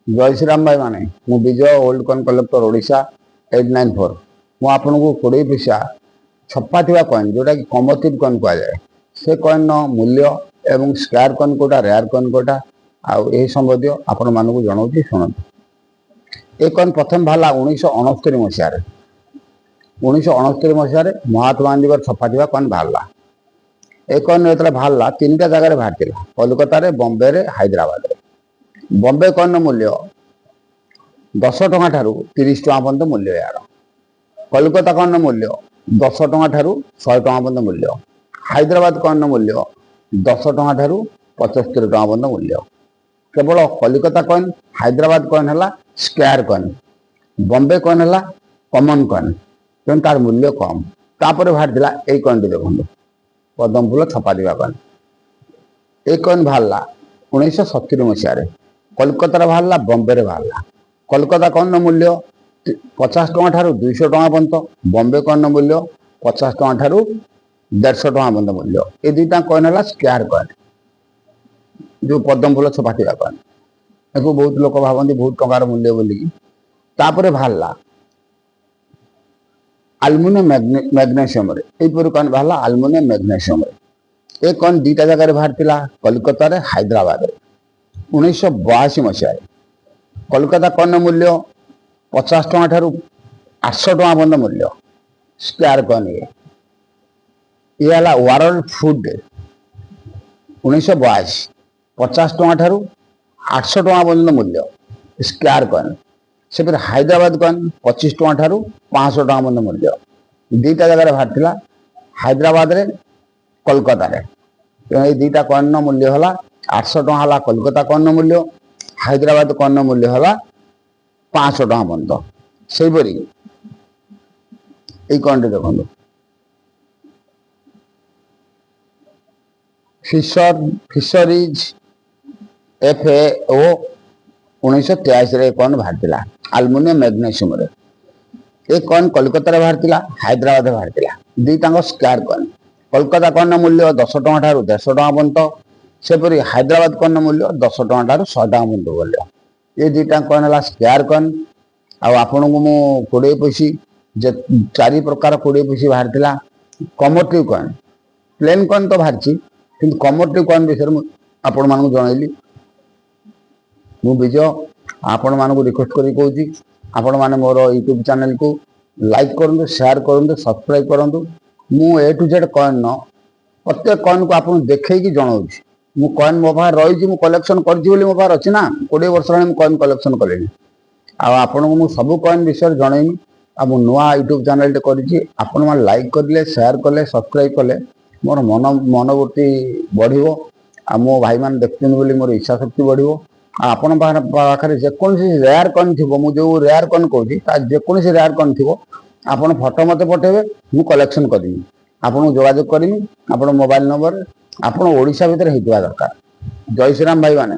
जय श्रीराम भाई माने मु विजय ओल्ड कॉइन कलेक्टर ओडिशा 894 मु आपन को 20 पैसा छप्पा थिबा कॉइन जोटा कि कमोटिव कॉइन कहा जाए से कॉइन नो मूल्य एवं स्क्वायर कॉइन कोटा रेयर कॉइन कोटा आउ ए संबंधी आपन मान को जणाउची सुनत। ए कॉइन प्रथम भाला 1969 मसिया रे 1969 मसिया रे महात्मा गांधी पर छप्पा थिबा कॉइन भाला। ए कॉइन एतला भाला तीनटा जगह रे भाटिला कोलकाता रे बॉम्बे रे हैदराबाद रे। बॉम्बे कॉइन मूल्य 10 टଙ୍କା ठारू 30 टଙ୍କା पर्यंत मूल्य यार। कोलकाता कॉइन मूल्य 10 टଙ୍କା ठारू 100 टଙ୍କା पर्यंत मूल्य। हैदराबाद कॉइन मूल्य 10 टଙ୍କା ठारू 75 टଙ୍କା पर्यंत मूल्य। केवल कोलकाता कॉइन हैदराबाद कॉइन हला स्क्वायर कॉइन, बॉम्बे कॉइन हला कॉमन कॉइन तेन तार मूल्य कम। तापर बाहर दिला ए कॉइन देखंतु पद्म फूल छपा दिबा कॉइन। ए कॉइन भाला 1970 मसिया रे कोलकाता बाहर बॉम्बे रे बाहर। कोलकाता कॉइन मूल्य 50 टଙ୍କା ठारू 200 टଙ୍କା पर्यंत, बॉम्बे कॉइन मूल्य 50 टଙ୍କା ठारू 150 टଙ୍କା पर्यंत मूल्य। ये दुईटा कॉइन है स्क्वायर कॉइन जो पद्म फूल छपाटिया कॉइन। देखो बहुत लोक भावती बहुत टंकार मूल्य बोलिकी। तापर बाहर आलुमिनियम मैग्नेशियम रे यहीपर कॉइन बाहर आलुमिनियम मैग्नेशियम रे। ए कॉइन दुईटा जगह बाहर कोलकाता रे हैदराबाद रे 1982 मसीह। कोलकाता कॉइन मूल्य 50 टଙ୍କା ठारू 800 टଙ୍କା पर्यंत मूल्य स्क्वायर कॉइन। ये है वर्ल्ड फूड डे 1982 50 टଙ୍କା ठारू 800 टଙ୍କା पर्यंत मूल्य स्क्वायर कॉइन। से फिर हैदराबाद कॉइन 25 टଙ୍କା ठारू 500 टଙ୍କା पर्यंत मूल्य। दुईटा जगह बाहर हैदराबाद रे कोलकाता रे। ये दुईटा कॉइन मूल्य है 800 टଙ୍କା हला कोलकाता कॉइन मूल्य, हैदराबाद कॉइन मूल्य है 500 टଙ୍କା पर्यंत। से कॉइन देखो फिशरीज FAO 1983 रे कॉइन बाहर आलुमिनियम मैग्नेशियम रे। ए कॉइन कोलकाता रे बाहर हैदराबाद रे बाहर दुईटा स्क्वायर कॉइन। कोलकाता कॉइन मूल्य 10 टଙ୍କା ठारू 150 टଙ୍କା पर्यंत, सेपरी हैदराबाद कॉइन मूल्य 10 टଙ୍କା ठारू 100 टଙ୍କା पर्यंत मूल्य। ये दुईटा कॉइन है स्क्वायर कॉइन। आपण को मु 20 पैसी जे 4 प्रकार 20 पैसी बाहर कमोटिव कॉइन। प्लेन कॉइन तो बाहर किंतु कमोटिव कॉइन विषय आपण मान जनइली। मु विजय आपण मान को रिक्वेस्ट करी कहूँ आपण माने मोर यूट्यूब चैनल को लाइक करंतु, शेयर करंतु, सब्सक्राइब करंतु। मु A to Z कॉइन प्रत्येक कॉइन को आपन देखैकी जणाउछि। मु कॉइन मो पाखर रही मु कलेक्शन करछि बोली मो पाखर अछि ना 20 वर्ष रे कॉइन कलेक्शन कलेनी। आपण को मु सब कॉइन विषय जणैमी। आ मु नुआ यूट्यूब चैनल टे करिछि। आपण मान लाइक करले, शेयर करले, सब्सक्राइब करले मोर मनोवृत्ति बढ़िबो। आ मो भाई मान देखथिन बोली मोर इच्छा शक्ति बढ़िबो। आपण पाखरे जेकोसी रेयर कॉइन थिबो मु जो रेयर कॉइन कहूछि ता जेकोसी रेयर कॉइन थिबो आपण फोटो मते पठेबे मु कलेक्शन करबी। आपण जोगाजोग करमी। आपण मोबाइल नंबर आपण ओडिशा भीतर हेतुआ दरकार। जय श्रीराम भाई माने।